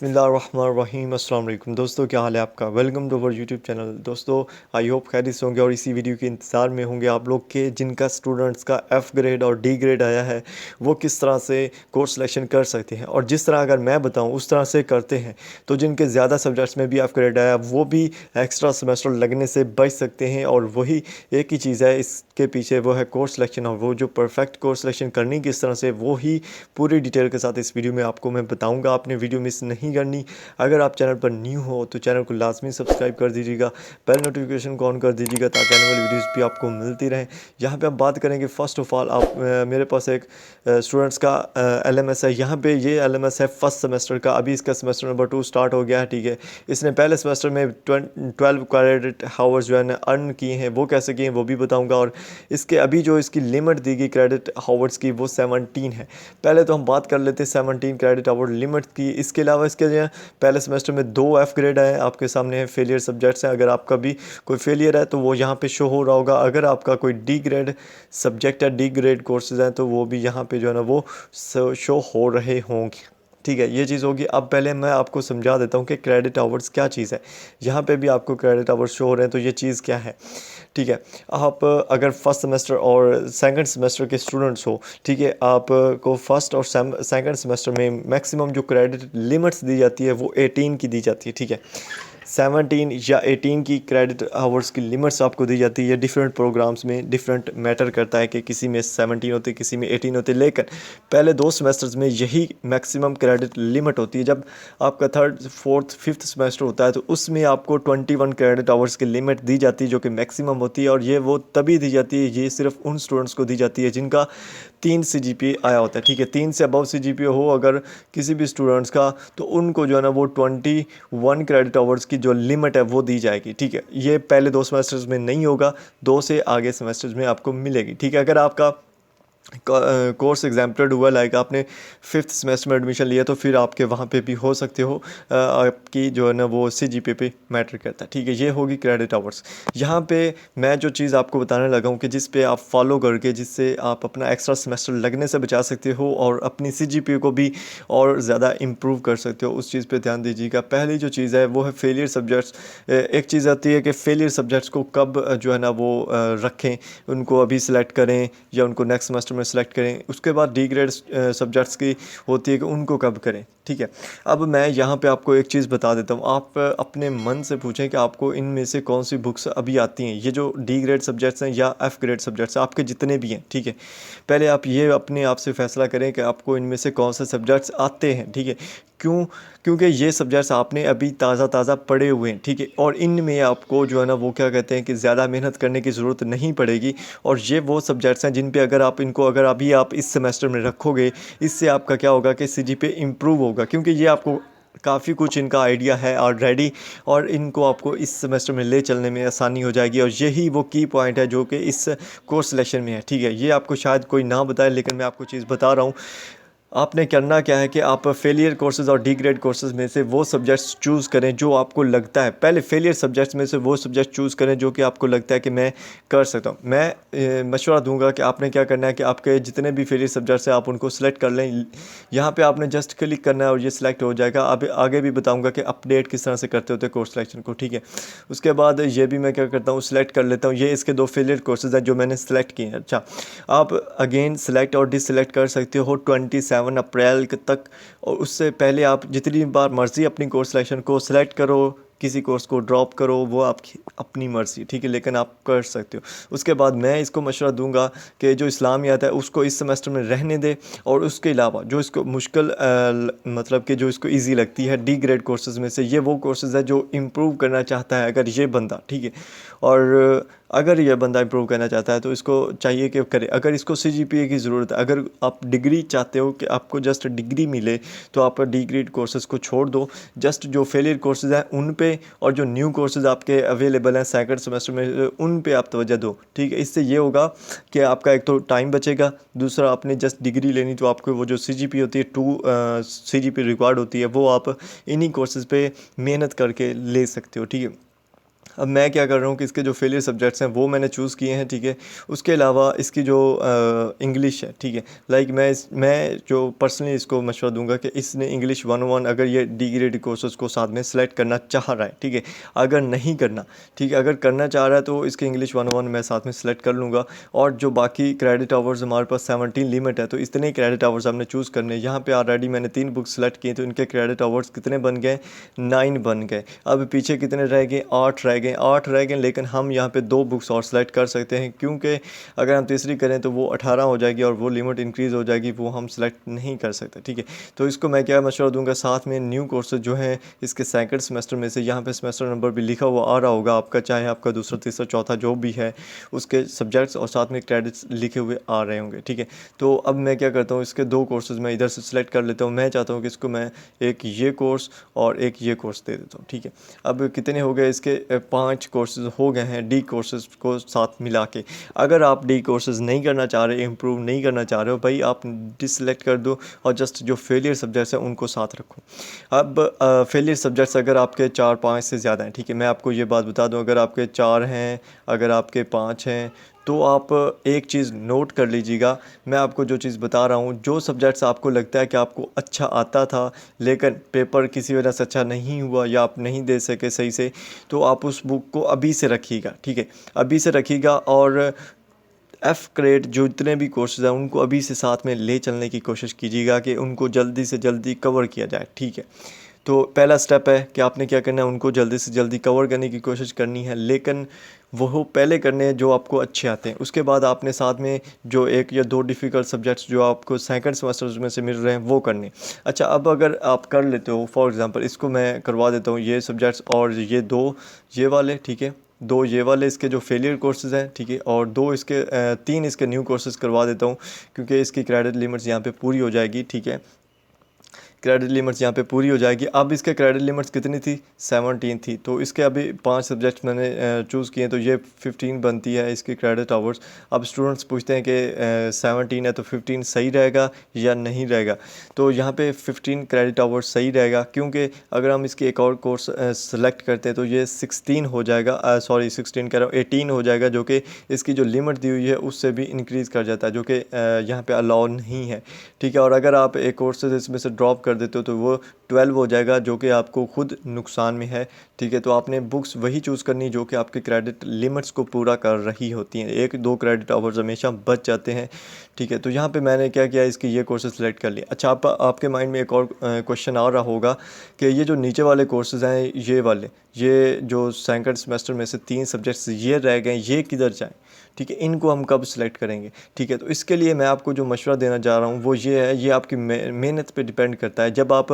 बिस्मिल्लाहिर्रहमानिर्रहीम। अस्सलाम वालेकुम दोस्तों, क्या हाल है आपका। Welcome to our YouTube channel. दोस्तों आई होप खैरियत से होंगे और इसी वीडियो के इंतज़ार में होंगे आप लोग के जिनका स्टूडेंट्स का एफ़ ग्रेड और डी ग्रेड आया है वो किस तरह से कोर्स सिलेक्शन कर सकते हैं, और जिस तरह अगर मैं बताऊं उस तरह से करते हैं तो जिनके ज़्यादा सब्जेक्ट्स में भी एफ़ ग्रेड आया वो भी एक्स्ट्रा सेमेस्टर लगने से बच सकते हैं। और वही एक ही चीज़ है इसके पीछे, वो है कोर्स सिलेक्शन। और वो जो परफेक्ट कोर्स सिलेक्शन करनी किस तरह से, वो ही पूरी डिटेल के साथ इस वीडियो में आपको मैं बताऊंगा। आपने वीडियो मिस नहीं करनी। अगर आप चैनल पर न्यू हो तो चैनल को लाजमी सब्सक्राइब कर दीजिएगा, बेल नोटिफिकेशन को ऑन कर दीजिएगा ताकि आने वाली वीडियोस भी आपको मिलती रहें। यहाँ पे आप बात करेंगे फर्स्ट ऑफ ऑल आप मेरे पास एक स्टूडेंट्स का LMS है। यहाँ पे ये LMS है फर्स्ट सेमेस्टर का। अभी इसका सेमेस्टर नंबर 2 स्टार्ट हो गया है, ठीक है। इसने पहले सेमेस्टर में 12 क्रेडिट हावर्स जो है ना अर्न किए हैं, वो कैसे किए हैं वो भी बताऊँगा। और इसके अभी जो इसकी लिमिट दी गई क्रेडिट हावर्स की वो 17 है। पहले तो हम बात कर लेते हैं 17 क्रेडिट आवर लिमिट की। इसके अलावा इसके जो है पहले सेमेस्टर में 2 एफ़ ग्रेड आए आपके सामने है, फेलियर सब्जेक्ट्स हैं। अगर आपका भी कोई फेलियर है तो वो यहाँ पे शो हो रहा होगा। अगर आपका कोई डी ग्रेड सब्जेक्ट है, डी ग्रेड कोर्सेज हैं, तो वो भी यहाँ पे जो है ना वो शो हो रहे होंगे, ठीक है। ये चीज़ होगी। अब पहले मैं आपको समझा देता हूँ कि क्रेडिट आवर्स क्या चीज़ है। यहाँ पे भी आपको क्रेडिट आवर्स शो हो रहे हैं, तो ये चीज़ क्या है, ठीक है। आप अगर फर्स्ट सेमेस्टर और सेकंड सेमेस्टर के स्टूडेंट्स हो, ठीक है, आपको फर्स्ट और सेकंड सेमेस्टर में मैक्सिमम जो क्रेडिट लिमिट्स दी जाती है वो 18 की दी जाती है, ठीक है। 17 या 18 की क्रेडिट आवर्स की लिमिट्स आपको दी जाती है। डिफरेंट प्रोग्राम्स में डिफरेंट मैटर करता है कि किसी में 17 होते, किसी में 18 होते, लेकिन पहले 2 सेमेस्टर्स में यही मैक्सिमम क्रेडिट लिमिट होती है। जब आपका थर्ड फोर्थ फिफ्थ सेमेस्टर होता है तो उसमें आपको 21 क्रेडिट आवर्स की लिमिट दी जाती है जो कि मैक्सिमम होती है। और ये वो तभी दी जाती है, ये सिर्फ उन स्टूडेंट्स को दी जाती है जिनका 3 CGPA आया होता है, ठीक है। 3 से अबव CGPA हो अगर किसी भी स्टूडेंट्स का, तो उनको जो है ना वो 21 क्रेडिट आवर्स की जो लिमिट है वो दी जाएगी, ठीक है। ये पहले 2 सेमेस्टर्स में नहीं होगा, 2 से आगे सेमेस्टर्स में आपको मिलेगी, ठीक है। अगर आपका कोर्स एग्जाम्पटेड हुआ, लाइक आपने फिफ्थ सेमेस्टर में एडमिशन लिया, तो फिर आपके वहाँ पे भी हो सकते हो आपकी जो है ना वो CGPA पे मैटर करता है, ठीक है। ये होगी क्रेडिट आवर्स। यहाँ पे मैं जो चीज़ आपको बताने लगा हूँ कि जिस पे आप फॉलो करके जिससे आप अपना एक्स्ट्रा सेमेस्टर लगने से बचा सकते हो और अपनी CGPA को भी और ज़्यादा इम्प्रूव कर सकते हो, उस चीज़ पे ध्यान दीजिएगा। पहली जो चीज़ है वो है फेलियर सब्जेक्ट्स। एक चीज़ आती है कि फेलियर सब्जेक्ट्स को कब जो है ना वो रखें, उनको अभी सेलेक्ट करें या उनको नेक्स्ट सेमेस्टर में सेलेक्ट करें। उसके बाद डी ग्रेड सब्जेक्ट्स की होती है कि उनको कब करें, ठीक है। अब मैं यहाँ पे आपको एक चीज़ बता देता हूँ। आप अपने मन से पूछें कि आपको इनमें से कौन सी बुक्स अभी आती हैं, ये जो डी ग्रेड सब्जेक्ट्स हैं या एफ़ ग्रेड सब्जेक्ट्स आपके जितने भी हैं, ठीक है। पहले आप ये अपने आप से फैसला करें कि आपको इनमें से कौन से सब्जेक्ट्स आते हैं, ठीक है। क्यों? क्योंकि ये सब्जेक्ट्स आपने अभी ताज़ा पढ़े हुए हैं, ठीक है। और इनमें आपको जो है ना वो क्या कहते हैं कि ज़्यादा मेहनत करने की ज़रूरत नहीं पड़ेगी। और ये वो सब्जेक्ट्स हैं जिन पे अगर आप इनको अगर अभी आप इस सेमेस्टर में रखोगे, इससे आपका क्या होगा कि CGPA इम्प्रूव होगा, क्योंकि ये आपको काफ़ी कुछ इनका आइडिया है ऑलरेडी और इनको आपको इस सेमेस्टर में ले चलने में आसानी हो जाएगी। और यही वो की पॉइंट है जो कि इस कोर्स सिलेक्शन में है, ठीक है। ये आपको शायद कोई ना बताए, लेकिन मैं आपको चीज़ बता रहा हूँ। आपने करना क्या है कि आप फेलियर कोर्सेज और डी ग्रेड कोर्सेज में से वो सब्जेक्ट्स चूज़ करें जो आपको लगता है, पहले फेलियर सब्जेक्ट्स में से वो सब्जेक्ट चूज़ करें जो कि आपको लगता है कि मैं कर सकता हूँ। मैं मशवरा दूंगा कि आपने क्या करना है कि आपके जितने भी फेलियर सब्जेक्ट्स हैं आप उनको सेलेक्ट कर लें। यहाँ पे आपने जस्ट क्लिक करना है और ये सिलेक्ट हो जाएगा। अब आगे भी बताऊँगा कि अपडेट किस तरह से करते होते कोर्स सिलेक्शन को, ठीक है। उसके बाद ये भी मैं क्या करता हूँ, सिलेक्ट कर लेता हूँ। ये इसके 2 फेलियर कोर्सेज हैं जो मैंने सेलेक्ट किए हैं। अच्छा, आप अगेन सेलेक्ट और डिससेलेक्ट कर सकते हो 27 अप्रैल तक। और उससे पहले आप जितनी बार मर्ज़ी अपनी कोर्स सिलेक्शन को सिलेक्ट करो, किसी कोर्स को ड्रॉप करो, वो आपकी अपनी मर्ज़ी, ठीक है, लेकिन आप कर सकते हो। उसके बाद मैं इसको मशवरा दूंगा कि जो इस्लामियात है उसको इस सेमेस्टर में रहने दे। और उसके अलावा जो इसको मुश्किल मतलब कि जो इसको इजी लगती है डी ग्रेड कोर्सेज में से, ये वो कोर्सेज है जो इम्प्रूव करना चाहता है अगर ये बंदा, ठीक है। और अगर यह बंदा इंप्रूव करना चाहता है तो इसको चाहिए कि करे। अगर इसको CGPA की ज़रूरत है, अगर आप डिग्री चाहते हो कि आपको जस्ट डिग्री मिले, तो आप डी ग्रेड कोर्सेज़ को छोड़ दो, जस्ट जो फेलियर कोर्सेज़ हैं उन पे और जो न्यू कोर्सेज़ आपके अवेलेबल हैं सेकंड सेमेस्टर में उन पे आप तवज्जो दो, ठीक है। इससे ये होगा कि आपका एक तो टाइम बचेगा, दूसरा आपने जस्ट डिग्री लेनी तो आपको वो जो CGPA होती है 2 CGPA रिक्वायर्ड होती है, वो आप इन्हीं कोर्सेज़ पे मेहनत करके ले सकते हो, ठीक है। अब मैं क्या कर रहा हूँ कि इसके जो फेलियर सब्जेक्ट्स हैं वो मैंने चूज़ किए हैं, ठीक है। उसके अलावा इसकी जो इंग्लिश है, ठीक है, लाइक मैं जो पर्सनली इसको मशवरा दूंगा कि इसने इंग्लिश 101 अगर ये डी ग्रेड कोर्सेज़ को साथ में सेलेक्ट करना चाह रहा है, ठीक है। अगर नहीं करना, ठीक है, अगर करना चाह रहा है तो इसके इंग्लिश 101 मैं साथ में सेलेक्ट कर लूँगा। और जो बाकी क्रेडिट आवर्स हमारे पास 17 लिमिट है, तो इतने क्रेडिट आवर्स हमने चूज़ करने। यहाँ पे ऑलरेडी मैंने 3 बुक्स सेलेक्ट किए, तो इनके क्रेडिट आवर्स कितने बन गए, 9 बन गए। अब पीछे कितने रह गए, 8 रह गए, लेकिन हम यहाँ पे 2 बुक्स और सेलेक्ट कर सकते हैं, क्योंकि अगर हम तीसरी करें तो वो 18 हो जाएगी और वो लिमिट इंक्रीज़ हो जाएगी, वो हम सेलेक्ट नहीं कर सकते, ठीक है। तो इसको मैं क्या मशवरा दूंगा, साथ में न्यू कोर्सेज जो हैं इसके सेकंड सेमेस्टर में से, यहाँ पे सेमेस्टर नंबर भी लिखा हुआ आ रहा होगा आपका, चाहे आपका दूसरा तीसरा चौथा जो भी है, उसके सब्जेक्ट्स और साथ में क्रेडिट्स लिखे हुए आ रहे होंगे, ठीक है। तो अब मैं क्या करता हूँ, इसके 2 कोर्सेज मैं इधर से सिलेक्ट कर लेता हूँ। मैं चाहता हूँ कि इसको मैं एक ये कोर्स और एक ये कोर्स दे देता हूँ, ठीक है। अब कितने हो गए इसके, 5 कोर्सेज हो गए हैं डी कोर्सेज को साथ मिला के। अगर आप डी कोर्सेज नहीं करना चाह रहे, इम्प्रूव नहीं करना चाह रहे हो भाई, आप डिसलेक्ट कर दो और जस्ट जो फेलियर सब्जेक्ट्स हैं उनको साथ रखो। अब फेलियर सब्जेक्ट्स अगर आपके 4-5 से ज़्यादा हैं, ठीक है, मैं आपको ये बात बता दूं, अगर आपके 4 हैं, अगर आपके 5 हैं, तो आप एक चीज़ नोट कर लीजिएगा। मैं आपको जो चीज़ बता रहा हूँ, जो सब्जेक्ट्स आपको लगता है कि आपको अच्छा आता था लेकिन पेपर किसी वजह से अच्छा नहीं हुआ या आप नहीं दे सके सही से, तो आप उस बुक को अभी से रखिएगा, ठीक है, अभी से रखिएगा। और एफ़ ग्रेड जो जितने भी कोर्सेज़ हैं उनको अभी से साथ में ले चलने की कोशिश कीजिएगा कि उनको जल्दी से जल्दी कवर किया जाए, ठीक है। तो पहला स्टेप है कि आपने क्या करना है, उनको जल्दी से जल्दी कवर करने की कोशिश करनी है, लेकिन वो पहले करने हैं जो आपको अच्छे आते हैं। उसके बाद आपने साथ में जो 1 या 2 डिफ़िकल्ट सब्जेक्ट्स जो आपको सेकंड सेमेस्टर में से मिल रहे हैं वो करने। अच्छा, अब अगर आप कर लेते हो, फॉर एग्ज़ाम्पल इसको मैं करवा देता हूँ ये सब्जेक्ट्स और ये 2 ये वाले, ठीक है, 2 ये वाले इसके जो फेलियर कोर्सेज़ हैं, ठीक है, और 2 इसके 3 इसके न्यू कोर्सेज़ करवा देता हूँ, क्योंकि इसकी क्रेडिट लिमिट्स यहाँ पे पूरी हो जाएगी, ठीक है। क्रेडिट लिमिट्स यहाँ पे पूरी हो जाएगी। अब इसके क्रेडिट लिमिट्स कितनी थी, 17 थी, तो इसके अभी 5 सब्जेक्ट्स मैंने चूज़ किए, तो ये 15 बनती है इसकी क्रेडिट आवर्स। अब स्टूडेंट्स पूछते हैं कि 17 है तो 15 सही रहेगा या नहीं रहेगा, तो यहाँ पे 15 क्रेडिट आवर्स सही रहेगा, क्योंकि अगर हम इसकी एक और कोर्स सेलेक्ट करते हैं तो ये 16 हो जाएगा, सॉरी 16 कह रहा हूँ, 18 हो जाएगा, जो कि इसकी जो लिमिट दी हुई है उससे भी इंक्रीज़ कर जाता है, जो कि यहाँ पे अलाउ नहीं है, ठीक है। और अगर आप एक कोर्सेज इसमें से ड्रॉप कर देते हो तो वो 12 हो जाएगा, जो कि आपको खुद नुकसान में है, ठीक है। तो आपने बुक्स वही चूज़ करनी जो कि आपके क्रेडिट लिमिट्स को पूरा कर रही होती हैं। 1-2 क्रेडिट आवर्स हमेशा बच जाते हैं, ठीक है। तो यहाँ पे मैंने क्या किया, इसके ये कोर्सेज सेलेक्ट कर लिए। अच्छा, आपके माइंड में एक और क्वेश्चन आ रहा होगा कि ये जो नीचे वाले कोर्सेज हैं, ये वाले, ये जो सेकंड सेमेस्टर में से 3 सब्जेक्ट्स ये रह गए, ये किधर जाएँ, ठीक है, इनको हम कब सेलेक्ट करेंगे, ठीक है। तो इसके लिए मैं आपको जो मशवरा देना चाह रहा हूँ वो ये है, ये आपकी मेहनत पे डिपेंड करता है। जब आप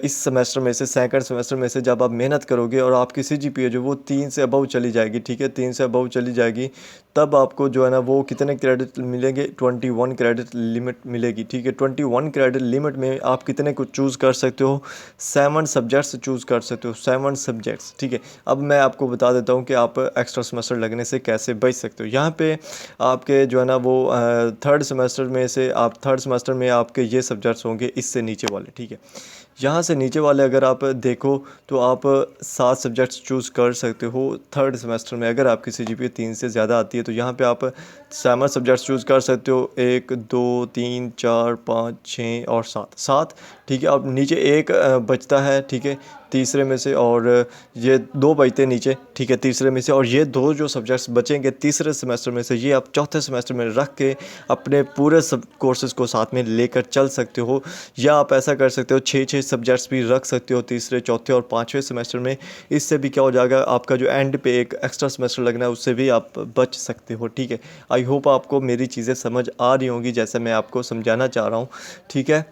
इस सेमेस्टर में से, सेकंड सेमेस्टर में से जब आप मेहनत करोगे और आपकी सीजीपीए जो वो 3 से अबव चली जाएगी, ठीक है, 3 से अबव चली जाएगी, तब आपको जो है ना वो कितने क्रेडिट मिलेंगे, 21 क्रेडिट लिमिट मिलेगी, ठीक है। 21 क्रेडिट लिमिट में आप कितने को चूज़ कर सकते हो, 7 सब्जेक्ट्स चूज़ कर सकते हो, 7 सब्जेक्ट्स, ठीक है। अब मैं आपको बता देता हूँ कि आप एक्स्ट्रा सेमेस्टर लगने से कैसे बच सकते हो। यहाँ पे आपके जो है ना वो थर्ड सेमेस्टर में से, आप थर्ड सेमेस्टर में आपके ये सब्जेक्ट्स होंगे इससे नीचे वाले, ठीक है। यहाँ से नीचे वाले अगर आप देखो तो आप 7 सब्जेक्ट्स चूज़ कर सकते हो थर्ड सेमेस्टर में। अगर आपकी सीजीपीए 3 से ज़्यादा आती है तो यहाँ पे आप 7 सब्जेक्ट्स चूज़ कर सकते हो, 1 2 3 4 5 6 और 7, ठीक है। अब नीचे एक बचता है, ठीक है, तीसरे में से, और ये 2 बचते हैं नीचे, ठीक है, तीसरे में से, और ये 2 जो सब्जेक्ट्स बचेंगे तीसरे सेमेस्टर में से, ये आप चौथे सेमेस्टर में रख के अपने पूरे सब कोर्सेज़ को साथ में लेकर चल सकते हो। या आप ऐसा कर सकते हो 6-6 सब्जेक्ट्स भी रख सकते हो तीसरे, चौथे और 5वें सेमेस्टर में। इससे भी क्या हो जाएगा, आपका जो एंड पे एक एक्स्ट्रा सेमेस्टर लगना है उससे भी आप बच सकते हो, ठीक है। आई होप आपको मेरी चीज़ें समझ आ रही होंगी जैसे मैं आपको समझाना चाह रहा हूँ, ठीक है।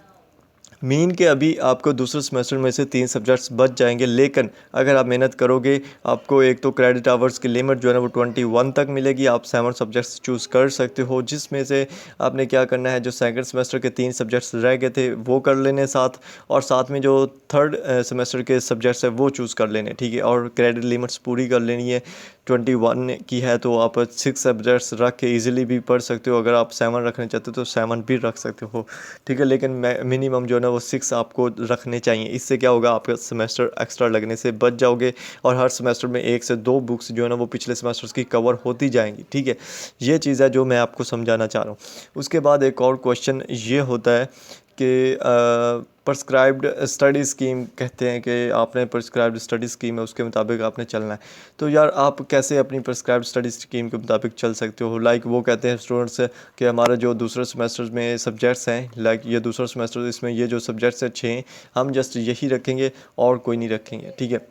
मीन के अभी आपको दूसरे सेमेस्टर में से 3 सब्जेक्ट्स बच जाएंगे, लेकिन अगर आप मेहनत करोगे आपको एक तो क्रेडिट आवर्स की लिमिट जो है ना वो 21 तक मिलेगी। आप 7 सब्जेक्ट्स चूज़ कर सकते हो, जिसमें से आपने क्या करना है, जो सेकंड सेमेस्टर के 3 सब्जेक्ट्स रह गए थे वो कर लेने साथ, और साथ में जो थर्ड सेमेस्टर के सब्जेक्ट्स है वो चूज़ कर लेने, ठीक है, और क्रेडिट लिमिट्स पूरी कर लेनी है। 21 की है तो आप 6 सब्जेक्ट्स रख के ईजिली भी पढ़ सकते हो। अगर आप 7 रखना चाहते हो तो 7 भी रख सकते हो, ठीक है। लेकिन मिनिमम जो है ना वो 6 आपको रखने चाहिए। इससे क्या होगा, आपका सेमेस्टर एक्स्ट्रा लगने से बच जाओगे और हर सेमेस्टर में 1 से 2 बुक्स जो है ना वो पिछले सेमेस्टर्स की कवर होती जाएंगी, ठीक है। ये चीज़ है जो मैं आपको समझाना चाह रहा हूँ। उसके बाद एक और क्वेश्चन ये होता है कि प्रिस्क्राइब्ड स्टडी स्कीम कहते हैं कि आपने प्रिस्क्राइब्ड स्टडी स्कीम है उसके मुताबिक आपने चलना है। तो यार आप कैसे अपनी प्रिस्क्राइब्ड स्टडी स्कीम के मुताबिक चल सकते हो? लाइक वो कहते हैं स्टूडेंट्स कि हमारा जो दूसरे सेमेस्टर में सब्जेक्ट्स हैं, लाइक ये दूसरा सेमेस्टर, इसमें ये जो सब्जेक्ट्स हैं 6, हम जस्ट यही रखेंगे और कोई नहीं रखेंगे, ठीक है।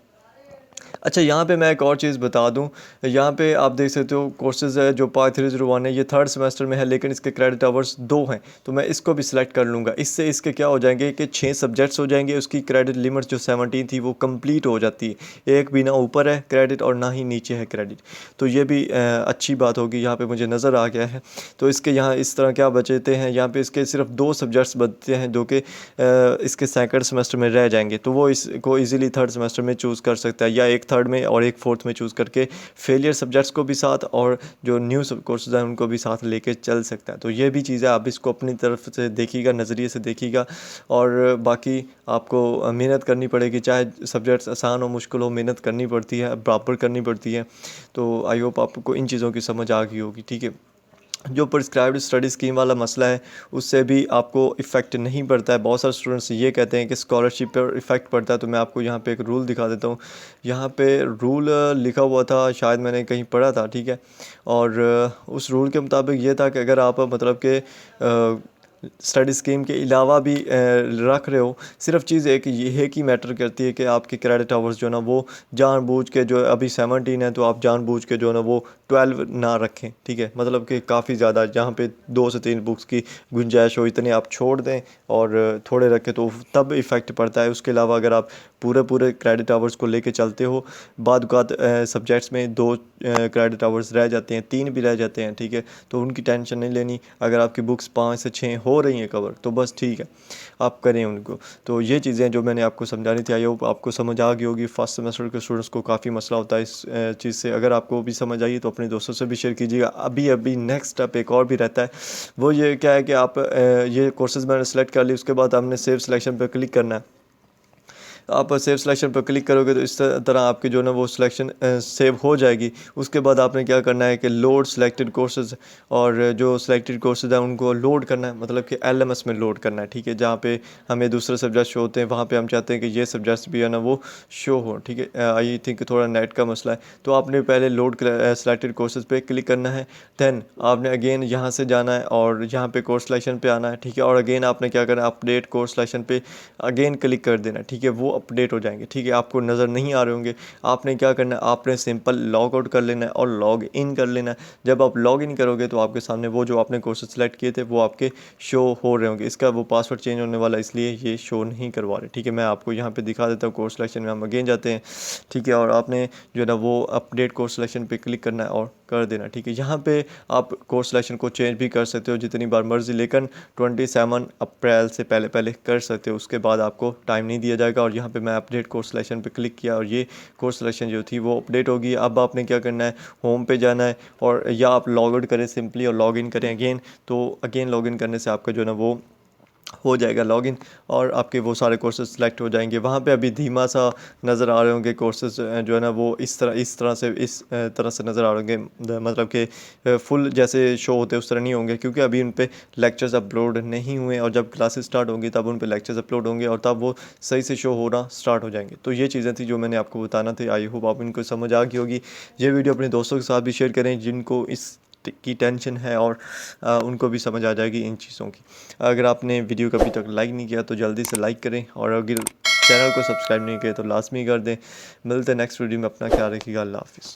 अच्छा, यहाँ पे मैं एक और चीज़ बता दूँ, यहाँ पे आप देख सकते हो कोर्सेज़ है जो पार्ट 301 है, ये 3rd सेमेस्टर में है लेकिन इसके क्रेडिट आवर्स 2 हैं, तो मैं इसको भी सिलेक्ट कर लूँगा। इससे इसके क्या हो जाएंगे कि 6 सब्जेक्ट्स हो जाएंगे, उसकी क्रेडिट लिमिट जो 17 थी वो कंप्लीट हो जाती है। एक भी ना ऊपर है क्रेडिट और ना ही नीचे है क्रेडिट, तो ये भी अच्छी बात होगी, यहाँ पर मुझे नज़र आ गया है। तो इसके यहाँ इस तरह क्या बचते हैं, यहाँ पर इसके सिर्फ 2 सब्जेक्ट्स बचते हैं जो कि इसके 2nd सेमेस्टर में रह जाएंगे, तो वो इसको ईजिली 3rd सेमेस्टर में चूज़ कर सकता है, या एक 3rd में और एक 4th में चूज़ करके फेलियर सब्जेक्ट्स को भी साथ और जो न्यू सब कोर्सेज हैं उनको भी साथ लेके चल सकता है। तो ये भी चीज़ है, आप इसको अपनी तरफ से देखिएगा, नज़रिए से देखिएगा, और बाकी आपको मेहनत करनी पड़ेगी, चाहे सब्जेक्ट्स आसान हो मुश्किल हो, मेहनत करनी पड़ती है, बराबर करनी पड़ती है। तो आई होप आपको इन चीज़ों की समझ आ गई होगी, ठीक है। जो प्रिस्क्राइब्ड स्टडी स्कीम वाला मसला है उससे भी आपको इफ़ेक्ट नहीं पड़ता है। बहुत सारे स्टूडेंट्स ये कहते हैं कि स्कॉलरशिप पर इफ़ेक्ट पड़ता है, तो मैं आपको यहाँ पे एक रूल दिखा देता हूँ। यहाँ पे रूल लिखा हुआ था, शायद मैंने कहीं पढ़ा था, ठीक है। और उस रूल के मुताबिक ये था कि अगर आप मतलब कि स्टडी स्कीम के अलावा भी रख रहे हो, सिर्फ चीज़ एक ये है कि मैटर करती है कि आपके क्रेडिट आवर्स जो है ना वो जानबूझ के, जो अभी 17 है तो आप जानबूझ के जो है ना वो 12 ना रखें, ठीक है। मतलब कि काफ़ी ज़्यादा जहाँ पे 2 से 3 बुक्स की गुंजाइश हो इतने आप छोड़ दें और थोड़े रखें तो तब इफ़ेक्ट पड़ता है। उसके अलावा अगर आप पूरे क्रेडिट आवर्स को लेके चलते हो, बाद सब्जेक्ट्स में 2 क्रेडिट आवर्स रह जाते हैं, 3 भी रह जाते हैं, ठीक है, तो उनकी टेंशन नहीं लेनी। अगर आपकी बुक्स 5 से 6 हो रही हैं कवर तो बस ठीक है, आप करें उनको। तो ये चीज़ें जो मैंने आपको समझानी थी, आई होप आपको समझ आ गई होगी। फर्स्ट सेमेस्टर के स्टूडेंट्स को काफ़ी मसला होता है इस चीज़ से। अगर आपको भी समझ आई तो अपने दोस्तों से भी शेयर कीजिएगा। अभी नेक्स्ट स्टेप एक और भी रहता है, वो ये क्या है कि आप ये कोर्सेज़ मैंने सेलेक्ट कर ली, उसके बाद हमने सेव सिलेक्शन पर क्लिक करना है। आप सेव सिलेक्शन पर क्लिक करोगे तो इस तरह आपकी जो ना वो सिलेक्शन सेव हो जाएगी। उसके बाद आपने क्या करना है कि लोड सिलेक्टेड कोर्सेज, और जो सिलेक्टेड कोर्सेज हैं उनको लोड करना है, मतलब कि LMS में लोड करना है, ठीक है। जहाँ पे हमें दूसरे सब्जेक्ट शो होते हैं वहाँ पे हम चाहते हैं कि ये सब्जेक्ट्स भी है ना वो शो हो, ठीक है। आई थिंक थोड़ा नेट का मसला है, तो आपने पहले लोड सिलेक्टेड कोर्सेज पे क्लिक करना है। देन आपने अगेन यहाँ से जाना है और यहाँ पे कोर्स सिलेक्शन पे आना है, ठीक है। और अगेन आपने क्या करना है, अपडेट कोर्स सिलेक्शन पे अगेन क्लिक कर देना, ठीक है। वो अपडेट हो जाएंगे, ठीक है। आपको नज़र नहीं आ रहे होंगे, आपने क्या करना है, आपने सिंपल लॉग आउट कर लेना है और लॉग इन कर लेना है। जब आप लॉग इन करोगे तो आपके सामने वो जो आपने कोर्सेज सेलेक्ट किए थे वो आपके शो हो रहे होंगे। इसका वो पासवर्ड चेंज होने वाला इसलिए ये शो नहीं करवा रहे, ठीक है। मैं आपको यहाँ पे दिखा देता हूँ। कोर्स सिलेक्शन में हम अगेन जाते हैं, ठीक है, और आपने जो है ना वो अपडेट कोर्स सिलेक्शन पे क्लिक करना है और कर देना, ठीक है। यहाँ पे आप कोर्स सिलेक्शन को चेंज भी कर सकते हो जितनी बार मर्जी, लेकिन 27 अप्रैल से पहले कर सकते हो, उसके बाद आपको टाइम नहीं दिया जाएगा। और यहाँ पे मैं अपडेट कोर्स सिलेक्शन पे क्लिक किया और ये कोर्स सिलेक्शन जो थी वो अपडेट होगी। अब आपने क्या करना है, होम पे जाना है, और या आप लॉग आउट करें सिंपली और लॉग इन करें अगेन। तो अगेन लॉग इन करने से आपका जो है ना वो हो जाएगा लॉगिन, और आपके वो सारे कोर्सेज सेलेक्ट हो जाएंगे। वहाँ पे अभी धीमा सा नज़र आ रहे होंगे कोर्सेज जो है ना वो इस तरह से नज़र आ रहे होंगे, मतलब कि फुल जैसे शो होते उस तरह नहीं होंगे, क्योंकि अभी उन पे लेक्चर्स अपलोड नहीं हुए, और जब क्लासेस स्टार्ट होंगी तब उन पे लेक्चर्स अपलोड होंगे और तब वो सही से शो होना स्टार्ट हो जाएंगे। तो ये चीज़ें थी जो मैंने आपको बताना थी। आई होप आप इनको समझ आ गई होगी। ये वीडियो अपने दोस्तों के साथ भी शेयर करें जिनको इस की टेंशन है, और उनको भी समझ आ जाएगी इन चीज़ों की। अगर आपने वीडियो को अभी तक लाइक नहीं किया तो जल्दी से लाइक करें, और अगर चैनल को सब्सक्राइब नहीं किया तो लाजमी कर दें। मिलते हैं नेक्स्ट वीडियो में, अपना ख्याल रखिएगा। अल्लाह हाफिज़।